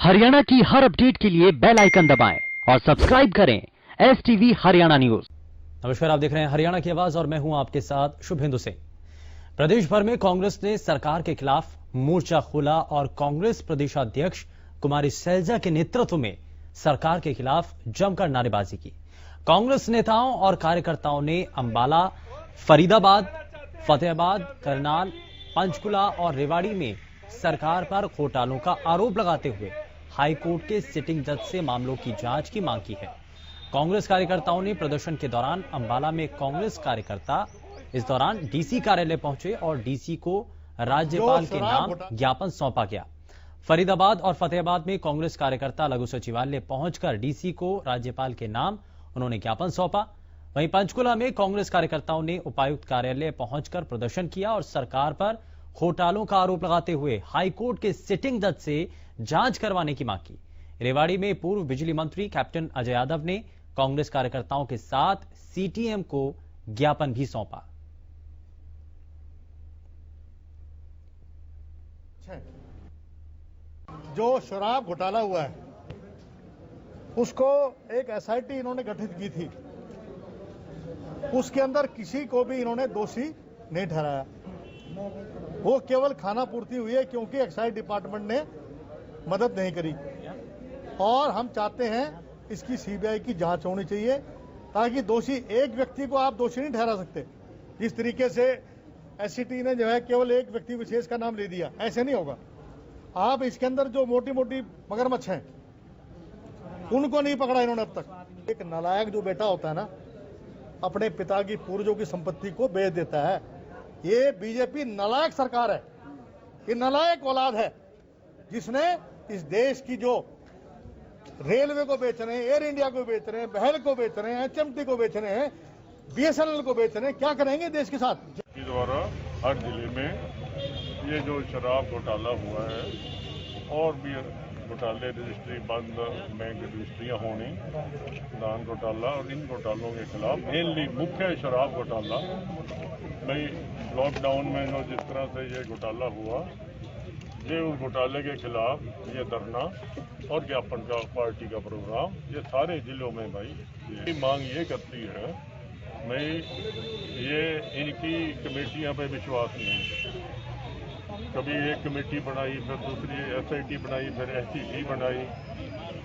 हरियाणा की हर अपडेट के लिए बेल आइकन दबाएं और सब्सक्राइब करें STV हरियाणा न्यूज। नमस्कार, आप देख रहे हैं हरियाणा की आवाज और मैं हूं आपके साथ शुभेंदु सिंह। प्रदेश भर में कांग्रेस ने सरकार के खिलाफ मोर्चा खोला और कांग्रेस प्रदेशाध्यक्ष कुमारी सैलजा के नेतृत्व में सरकार के खिलाफ जमकर नारेबाजी की। कांग्रेस नेताओं और कार्यकर्ताओं ने अंबाला, फरीदाबाद, फतेहाबाद, करनाल, पंचकुला और रेवाड़ी में सरकार पर घोटालों का आरोप लगाते हुए हाईकोर्ट के सिटिंग जज से मामलों की जांच की मांग की है। कांग्रेस कार्यकर्ताओं ने प्रदर्शन के दौरान अंबाला में कांग्रेस कार्यकर्ता इस दौरान डीसी कार्यालय पहुंचे और डीसी को राज्यपाल के नाम ज्ञापन सौंपा गया। फरीदाबाद और फतेहाबाद में कांग्रेस कार्यकर्ता लघु सचिवालय पहुंचकर डीसी को राज्यपाल के नाम उन्होंने ज्ञापन सौंपा। वहीं पंचकुला में कांग्रेस कार्यकर्ताओं ने उपायुक्त कार्यालय पहुंचकर प्रदर्शन किया और सरकार पर घोटालों का आरोप लगाते हुए हाईकोर्ट के सिटिंग जज से जांच करवाने की मांग की। रेवाड़ी में पूर्व बिजली मंत्री कैप्टन अजय यादव ने कांग्रेस कार्यकर्ताओं के साथ सीटीएम को ज्ञापन भी सौंपा। जो शराब घोटाला हुआ है उसको एक एसआईटी इन्होंने गठित की थी, उसके अंदर किसी को भी इन्होंने दोषी नहीं ठहराया। वो केवल खाना पूर्ति हुई है क्योंकि एक्साइज डिपार्टमेंट ने मदद नहीं करी। और हम चाहते हैं इसकी सीबीआई की जांच होनी चाहिए ताकि दोषी एक व्यक्ति को आप दोषी नहीं ठहरा सकते। जिस तरीके से एससीटी ने जो है केवल एक व्यक्ति विशेष का नाम ले दिया, ऐसे नहीं होगा। आप इसके अंदर जो मोटी मोटी मगरमच्छ हैं उनको नहीं पकड़ा इन्होंने अब तक। एक नालायक जो बेटा होता है ना, अपने पिता की पूर्वजों की संपत्ति को बेच देता है। ये बीजेपी नालायक सरकार है, ये नालायक औलाद है जिसने इस देश की जो रेलवे को बेच रहे हैं, एयर इंडिया को बेच रहे हैं, बहल को बेच रहे हैं, एचएमटी को बेच रहे हैं, बीएसएनएल को बेच रहे हैं, क्या करेंगे देश के साथ। द्वारा हर जिले में ये जो शराब घोटाला हुआ है और भी घोटाले, रजिस्ट्री बंद, बैंक रजिस्ट्रियाँ होनी, दान घोटाला और इन घोटालों के खिलाफ मेनली मुख्य शराब घोटाला। भाई लॉकडाउन में जो जिस तरह से ये घोटाला हुआ, ये उस घोटाले के खिलाफ ये धरना और ज्ञापन का पार्टी का प्रोग्राम ये सारे जिलों में भाई ये मांग ये करती है। भाई ये इनकी कमेटियां पे विश्वास नहीं। कभी एक कमेटी बनाई, फिर दूसरी एसआईटी बनाई, फिर एससीटी बनाई।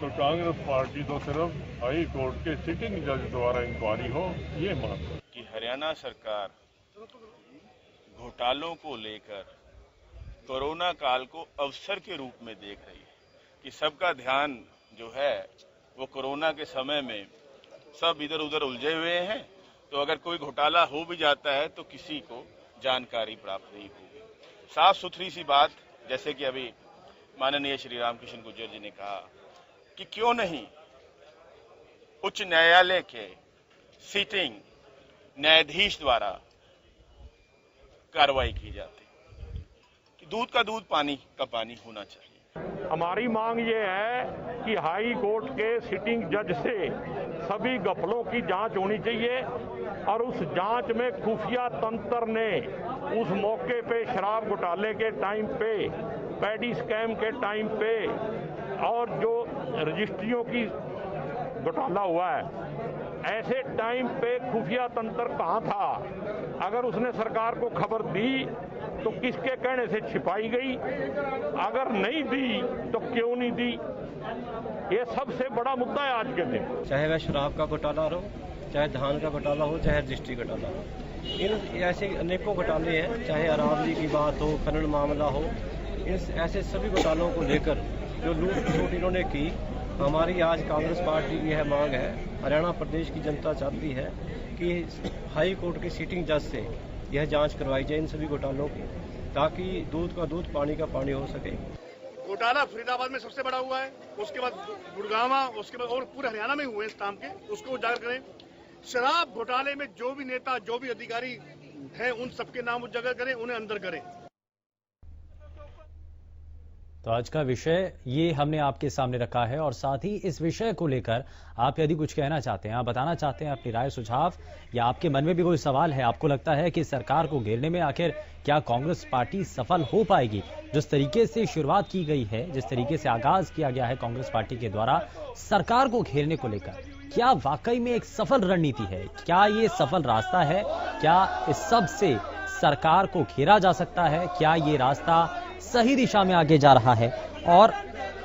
तो कांग्रेस पार्टी तो सिर्फ हाई कोर्ट के सिटिंग जज द्वारा इंक्वायरी हो, ये मांग कि हरियाणा सरकार घोटालों को लेकर कोरोना काल को अवसर के रूप में देख रही है कि सबका ध्यान जो है वो कोरोना के समय में सब इधर उधर उलझे हुए हैं। तो अगर कोई घोटाला हो भी जाता है तो किसी को जानकारी प्राप्त नहीं होगी। साफ सुथरी सी बात, जैसे कि अभी माननीय श्री रामकृष्ण गुर्जर जी ने कहा कि क्यों नहीं उच्च न्यायालय के सिटिंग न्यायाधीश द्वारा कार्रवाई की जाती कि दूध का दूध, पानी का पानी होना चाहिए। हमारी मांग ये है कि हाई कोर्ट के सिटिंग जज से सभी घपलों की जांच होनी चाहिए और उस जांच में खुफिया तंत्र ने उस मौके पे शराब घोटाले के टाइम पे, पैडी स्कैम के टाइम पे और जो रजिस्ट्रियों की घोटाला हुआ है, ऐसे टाइम पे खुफिया तंत्र कहां था? अगर उसने सरकार को खबर दी तो किसके कहने से छिपाई गई? अगर नहीं दी तो क्यों नहीं दी? ये सबसे बड़ा मुद्दा है आज के दिन। चाहे वह शराब का घोटाला हो, चाहे धान का घोटाला हो, चाहे रजिस्ट्री घोटाला हो, इन ऐसे अनेकों घोटाले हैं। चाहे अरावली की बात हो, खनन मामला हो, इन ऐसे सभी घोटालों को लेकर जो लूट खसोट इन्होंने की, हमारी आज कांग्रेस पार्टी की यह मांग है, हरियाणा प्रदेश की जनता चाहती है कि हाई कोर्ट के सिटिंग जज से यह जांच करवाई जाए इन सभी घोटालों की, ताकि दूध का दूध, पानी का पानी हो सके। घोटाला फरीदाबाद में सबसे बड़ा हुआ है, उसके बाद गुड़गांव, उसके बाद और पूरे हरियाणा में हुए इस काम के, उसको उजागर करें। शराब घोटाले में जो भी नेता, जो भी अधिकारी हैं, उन सबके नाम उजागर करें, उन्हें अंदर करें। तो आज का विषय ये हमने आपके सामने रखा है और साथ ही इस विषय को लेकर आप यदि कुछ कहना चाहते हैं, आप बताना चाहते हैं अपनी राय सुझाव, या आपके मन में भी कोई सवाल है, आपको लगता है कि सरकार को घेरने में आखिर क्या कांग्रेस पार्टी सफल हो पाएगी। जिस तरीके से शुरुआत की गई है, जिस तरीके से आगाज किया गया है कांग्रेस पार्टी के द्वारा सरकार को घेरने को लेकर, क्या वाकई में एक सफल रणनीति है, क्या ये सफल रास्ता है, क्या इस सब से सरकार को घेरा जा सकता है, क्या ये रास्ता सही दिशा में आगे जा रहा है। और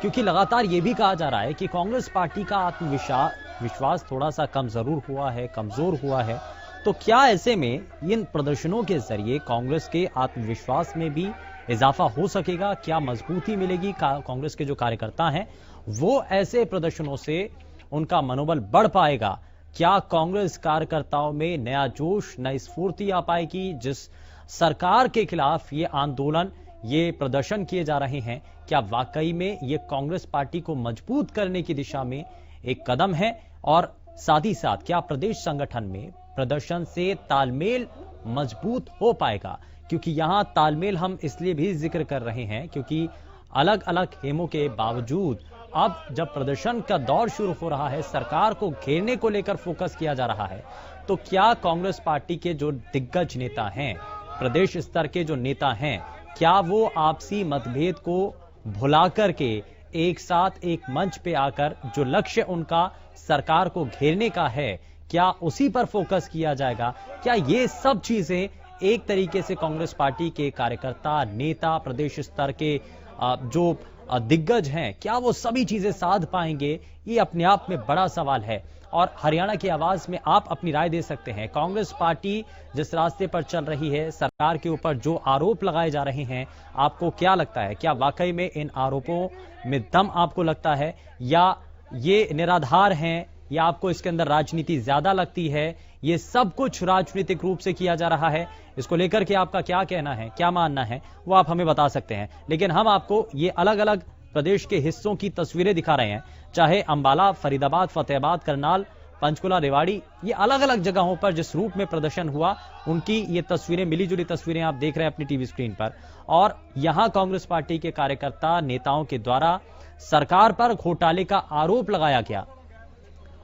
क्योंकि लगातार ये भी कहा जा रहा है कि कांग्रेस पार्टी का आत्मविश्वास थोड़ा सा कम जरूर हुआ है, कमजोर हुआ है, तो क्या ऐसे में इन प्रदर्शनों के जरिए कांग्रेस के आत्मविश्वास में भी इजाफा हो सकेगा, क्या मजबूती मिलेगी, कांग्रेस के जो कार्यकर्ता हैं वो ऐसे प्रदर्शनों से उनका मनोबल बढ़ पाएगा, क्या कांग्रेस कार्यकर्ताओं में नया जोश, नई स्फूर्ति आ पाएगी। जिस सरकार के खिलाफ ये आंदोलन, ये प्रदर्शन किए जा रहे हैं, क्या वाकई में ये कांग्रेस पार्टी को मजबूत करने की दिशा में एक कदम है, और साथ ही साथ क्या प्रदेश संगठन में प्रदर्शन से तालमेल मजबूत हो पाएगा। क्योंकि यहां तालमेल हम इसलिए भी जिक्र कर रहे हैं क्योंकि अलग अलग खेमों के बावजूद अब जब प्रदर्शन का दौर शुरू हो रहा है, सरकार को घेरने को लेकर फोकस किया जा रहा है, तो क्या कांग्रेस पार्टी के जो दिग्गज नेता हैं, प्रदेश स्तर के जो नेता हैं, क्या वो आपसी मतभेद को भुला करके एक साथ एक मंच पे आकर जो लक्ष्य उनका सरकार को घेरने का है, क्या उसी पर फोकस किया जाएगा। क्या ये सब चीजें एक तरीके से कांग्रेस पार्टी के कार्यकर्ता, नेता, प्रदेश स्तर के जो दिग्गज हैं, क्या वो सभी चीजें साध पाएंगे, ये अपने आप में बड़ा सवाल है। और हरियाणा की आवाज में आप अपनी राय दे सकते हैं। कांग्रेस पार्टी जिस रास्ते पर चल रही है, सरकार के ऊपर जो आरोप लगाए जा रहे हैं, आपको क्या लगता है, क्या वाकई में इन आरोपों में दम आपको लगता है, या ये निराधार हैं, या आपको इसके अंदर राजनीति ज्यादा लगती है, ये सब कुछ राजनीतिक रूप से किया जा रहा है। इसको लेकर के आपका क्या कहना है, क्या मानना है, वो आप हमें बता सकते हैं। लेकिन हम आपको ये अलग अलग प्रदेश के हिस्सों की तस्वीरें दिखा रहे हैं, चाहे अंबाला, फरीदाबाद, फतेहाबाद, करनाल, पंचकुला, रेवाड़ी, ये अलग अलग जगहों पर जिस रूप में प्रदर्शन हुआ, उनकी ये तस्वीरें, मिली जुली तस्वीरें आप देख रहे हैं अपनी टीवी स्क्रीन पर। और यहां कांग्रेस पार्टी के कार्यकर्ता, नेताओं के द्वारा सरकार पर घोटाले का आरोप लगाया गया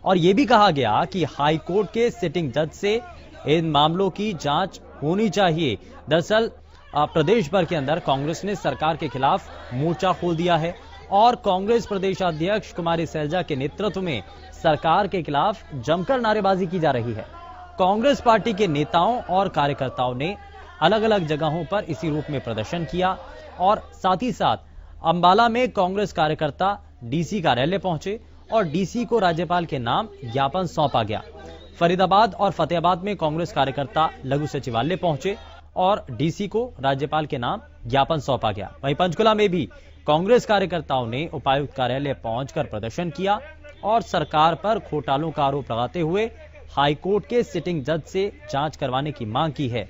और यह भी कहा गया कि हाई कोर्ट के सिटिंग जज से इन मामलों की जांच होनी चाहिए। दरअसल प्रदेश भर के अंदर कांग्रेस ने सरकार के खिलाफ मोर्चा खोल दिया है और कांग्रेस प्रदेशाध्यक्ष कुमारी सैलजा के नेतृत्व में सरकार के खिलाफ जमकर नारेबाजी की जा रही है। कांग्रेस पार्टी के नेताओं और कार्यकर्ताओं ने अलग अलग जगहों पर इसी रूप में प्रदर्शन किया और साथ ही साथ अंबाला में कांग्रेस कार्यकर्ता डीसी कार्यालय पहुंचे और डीसी को राज्यपाल के नाम ज्ञापन सौंपा गया। फरीदाबाद और फतेहाबाद में कांग्रेस कार्यकर्ता लघु सचिवालय पहुंचे और डीसी को राज्यपाल के नाम ज्ञापन सौंपा गया। वहीं पंचकुला में भी कांग्रेस कार्यकर्ताओं ने उपायुक्त कार्यालय पहुंचकर प्रदर्शन किया और सरकार पर घोटालों का आरोप लगाते हुए हाईकोर्ट के सिटिंग जज से जांच करवाने की मांग की है।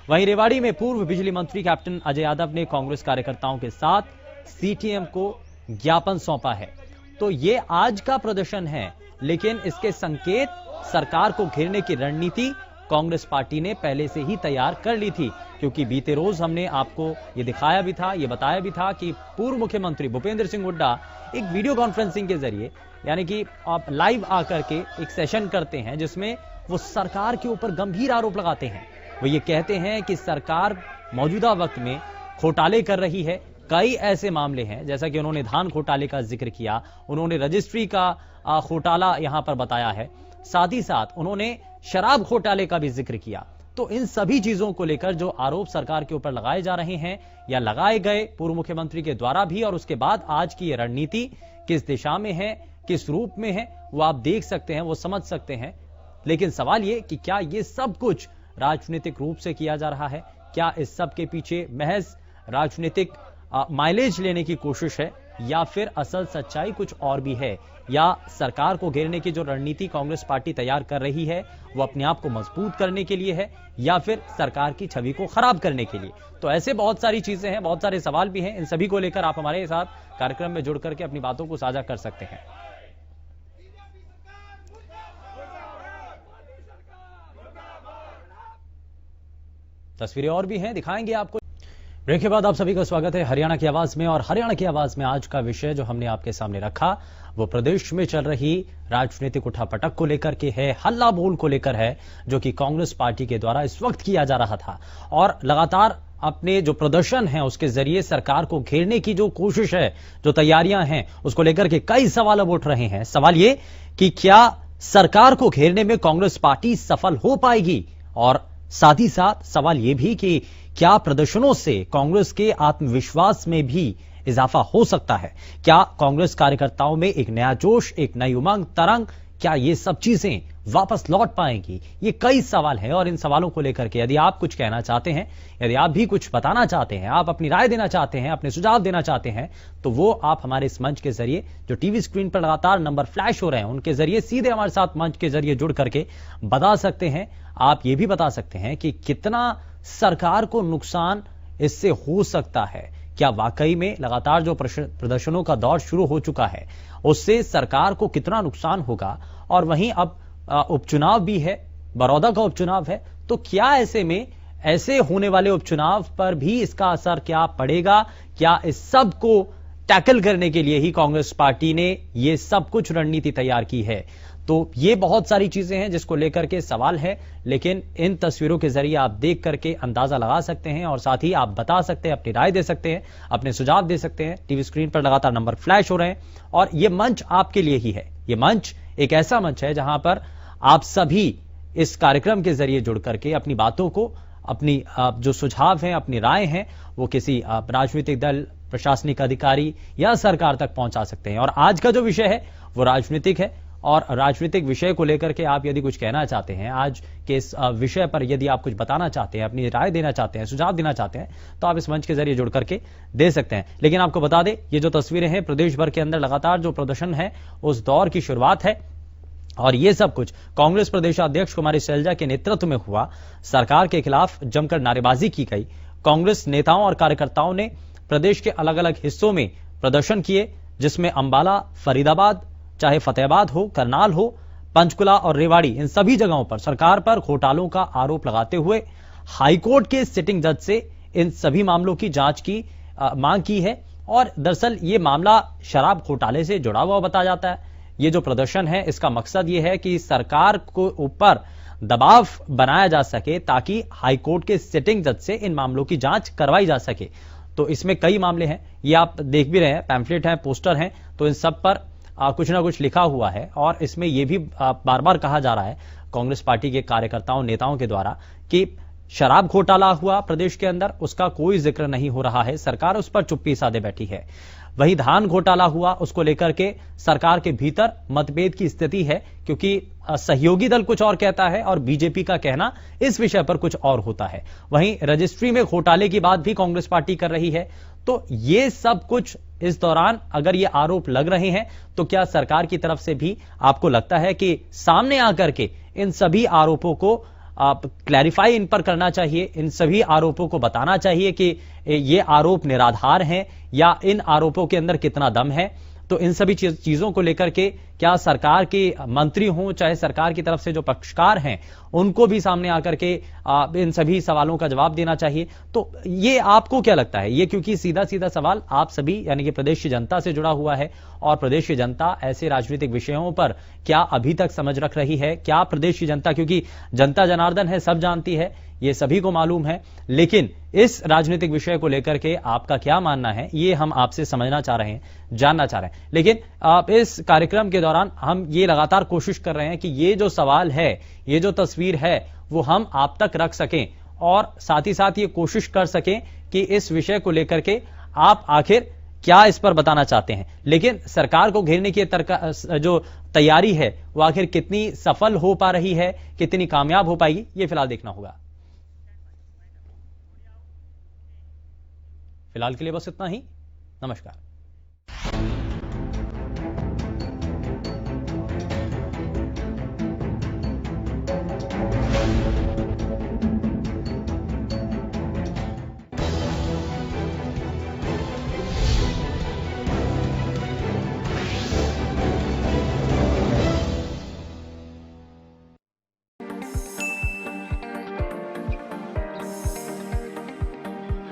वहीं रेवाड़ी में पूर्व बिजली मंत्री कैप्टन अजय यादव ने कांग्रेस कार्यकर्ताओं के साथ सीटीएम को ज्ञापन सौंपा है। तो ये आज का प्रदर्शन है, लेकिन इसके संकेत सरकार को घेरने की रणनीति कांग्रेस पार्टी ने पहले से ही तैयार कर ली थी, क्योंकि बीते रोज हमने आपको ये दिखाया भी था, ये बताया भी था कि पूर्व मुख्यमंत्री भूपेंद्र सिंह हुड्डा एक वीडियो कॉन्फ्रेंसिंग के जरिए, यानी कि आप लाइव आकर के एक सेशन करते हैं जिसमें वो सरकार के ऊपर गंभीर आरोप लगाते हैं। वो ये कहते हैं कि सरकार मौजूदा वक्त में घोटाले कर रही है। कई ऐसे मामले हैं, जैसा कि उन्होंने धान घोटाले का जिक्र किया, उन्होंने रजिस्ट्री का घोटाला यहां पर बताया है, साथ ही साथ उन्होंने शराब घोटाले का भी जिक्र किया। तो इन सभी चीजों को लेकर जो आरोप सरकार के ऊपर लगाए जा रहे हैं या लगाए गए पूर्व मुख्यमंत्री के द्वारा भी, और उसके बाद आज की ये रणनीति किस दिशा में है, किस रूप में है, वो आप देख सकते हैं, वो समझ सकते हैं। लेकिन सवाल ये कि क्या ये सब कुछ राजनीतिक रूप से किया जा रहा है, क्या इस सब के पीछे महज राजनीतिक माइलेज लेने की कोशिश है, या फिर असल सच्चाई कुछ और भी है, या सरकार को घेरने की जो रणनीति कांग्रेस पार्टी तैयार कर रही है वो अपने आप को मजबूत करने के लिए है, या फिर सरकार की छवि को खराब करने के लिए। तो ऐसे बहुत सारी चीजें हैं, बहुत सारे सवाल भी हैं। इन सभी को लेकर आप हमारे साथ कार्यक्रम में जुड़ करके अपनी बातों को साझा कर सकते हैं। तस्वीरें और भी हैं, दिखाएंगे आपको। ब्रेक के बाद आप सभी का स्वागत है हरियाणा की आवाज में। और हरियाणा की आवाज में आज का विषय जो हमने आपके सामने रखा वो प्रदेश में चल रही राजनीतिक उठापटक को लेकर के है, हल्ला बोल को लेकर है, जो कि कांग्रेस पार्टी के द्वारा इस वक्त किया जा रहा था। और लगातार अपने जो प्रदर्शन है उसके जरिए सरकार को घेरने की जो कोशिश है, जो तैयारियां हैं, उसको लेकर के कई सवाल अब उठ रहे हैं। सवाल ये कि क्या सरकार को घेरने में कांग्रेस पार्टी सफल हो पाएगी, और साथ ही साथ सवाल यह भी कि क्या प्रदर्शनों से कांग्रेस के आत्मविश्वास में भी इजाफा हो सकता है? क्या कांग्रेस कार्यकर्ताओं में एक नया जोश, एक नई उमंग, तरंग, क्या ये सब चीजें वापस लौट पाएंगी? ये कई सवाल हैं और इन सवालों को लेकर के यदि आप कुछ कहना चाहते हैं, यदि आप भी कुछ बताना चाहते हैं, आप अपनी राय देना चाहते हैं, अपने सुझाव देना चाहते हैं, तो वो आप हमारे इस मंच के जरिए, जो टीवी स्क्रीन पर लगातार नंबर फ्लैश हो रहे हैं, उनके जरिए सीधे हमारे साथ मंच के जरिए जुड़ करके बता सकते हैं। आप ये भी बता सकते हैं कि कितना सरकार को नुकसान इससे हो सकता है। क्या वाकई में लगातार जो प्रदर्शनों का दौर शुरू हो चुका है उससे सरकार को कितना नुकसान होगा? और वहीं अब उपचुनाव भी है, बड़ौदा का उपचुनाव है, तो क्या ऐसे में ऐसे होने वाले उपचुनाव पर भी इसका असर क्या पड़ेगा? क्या इस सब को टैकल करने के लिए ही कांग्रेस पार्टी ने ये सब कुछ रणनीति तैयार की है? तो ये बहुत सारी चीजें हैं जिसको लेकर के सवाल है, लेकिन इन तस्वीरों के जरिए आप देख करके अंदाजा लगा सकते हैं और साथ ही आप बता सकते हैं, अपनी राय दे सकते हैं, अपने सुझाव दे सकते हैं। टीवी स्क्रीन पर लगातार नंबर फ्लैश हो रहे हैं और ये मंच आपके लिए ही है। ये मंच एक ऐसा मंच है जहां पर आप सभी इस कार्यक्रम के जरिए जुड़ करके अपनी बातों को, अपनी जो सुझाव हैं, अपनी राय हैं, वो किसी राजनीतिक दल, प्रशासनिक अधिकारी या सरकार तक पहुंचा सकते हैं। और आज का जो विषय है वो राजनीतिक है और राजनीतिक विषय को लेकर के आप यदि कुछ कहना चाहते हैं, आज के इस विषय पर यदि आप कुछ बताना चाहते हैं, अपनी राय देना चाहते हैं, सुझाव देना चाहते हैं, तो आप इस मंच के जरिए जुड़ करके दे सकते हैं। लेकिन आपको बता दें, ये जो तस्वीरें हैं प्रदेश भर के अंदर लगातार जो प्रदर्शन है उस दौर की शुरुआत है और ये सब कुछ कांग्रेस प्रदेशाध्यक्ष कुमारी सैलजा के नेतृत्व में हुआ। सरकार के खिलाफ जमकर नारेबाजी की गई। कांग्रेस नेताओं और कार्यकर्ताओं ने प्रदेश के अलग अलग हिस्सों में प्रदर्शन किए, जिसमें अंबाला, फरीदाबाद, चाहे फतेहाबाद हो, करनाल हो, पंचकुला और रेवाड़ी, इन सभी जगहों पर सरकार पर घोटालों का आरोप लगाते हुए हाईकोर्ट के सिटिंग जज से इन सभी मामलों की जांच की मांग की है। और दरअसल ये मामला शराब घोटाले से जुड़ा हुआ बताया जाता है। ये जो प्रदर्शन है इसका मकसद ये है कि सरकार को ऊपर दबाव बनाया जा सके ताकि हाईकोर्ट के सिटिंग जज से इन मामलों की जांच करवाई जा सके। तो इसमें कई मामले हैं, ये आप देख भी रहे हैं, पैम्फलेट हैं, पोस्टर हैं, तो इन सब पर कुछ ना कुछ लिखा हुआ है। और इसमें यह भी बार बार कहा जा रहा है कांग्रेस पार्टी के कार्यकर्ताओं, नेताओं के द्वारा कि शराब घोटाला हुआ प्रदेश के अंदर, उसका कोई जिक्र नहीं हो रहा है, सरकार उस पर चुप्पी साधे बैठी है। वहीं धान घोटाला हुआ, उसको लेकर के सरकार के भीतर मतभेद की स्थिति है, क्योंकि सहयोगी दल कुछ और कहता है और बीजेपी का कहना इस विषय पर कुछ और होता है। वहीं रजिस्ट्री में घोटाले की बात भी कांग्रेस पार्टी कर रही है। तो ये सब कुछ इस दौरान अगर ये आरोप लग रहे हैं तो क्या सरकार की तरफ से भी आपको लगता है कि सामने आकर के इन सभी आरोपों को क्लैरिफाई इन पर करना चाहिए, इन सभी आरोपों को बताना चाहिए कि ये आरोप निराधार हैं या इन आरोपों के अंदर कितना दम है? तो इन सभी चीजों को लेकर के क्या सरकार के मंत्री हों, चाहे सरकार की तरफ से जो पक्षकार हैं, उनको भी सामने आकर के इन सभी सवालों का जवाब देना चाहिए? तो ये आपको क्या लगता है? ये क्योंकि सीधा सीधा सवाल आप सभी यानी कि प्रदेश की जनता से जुड़ा हुआ है और प्रदेश की जनता ऐसे राजनीतिक विषयों पर क्या अभी तक समझ रख रही है? क्या प्रदेश की जनता, क्योंकि जनता जनार्दन है, सब जानती है, ये सभी को मालूम है, लेकिन इस राजनीतिक विषय को लेकर के आपका क्या मानना है, ये हम आपसे समझना चाह रहे हैं, जानना चाह रहे हैं। लेकिन इस कार्यक्रम के दौरान हम ये लगातार कोशिश कर रहे हैं कि ये जो सवाल है, ये जो तस्वीर है, वो हम आप तक रख सकें और साथ ही साथ ये कोशिश कर सकें कि इस विषय को लेकर के आप आखिर क्या इस पर बताना चाहते हैं। लेकिन सरकार को घेरने की जो तैयारी है वो आखिर कितनी सफल हो पा रही है, कितनी कामयाब हो पाएगी, ये फिलहाल देखना होगा। फिलहाल के लिए बस इतना ही। नमस्कार।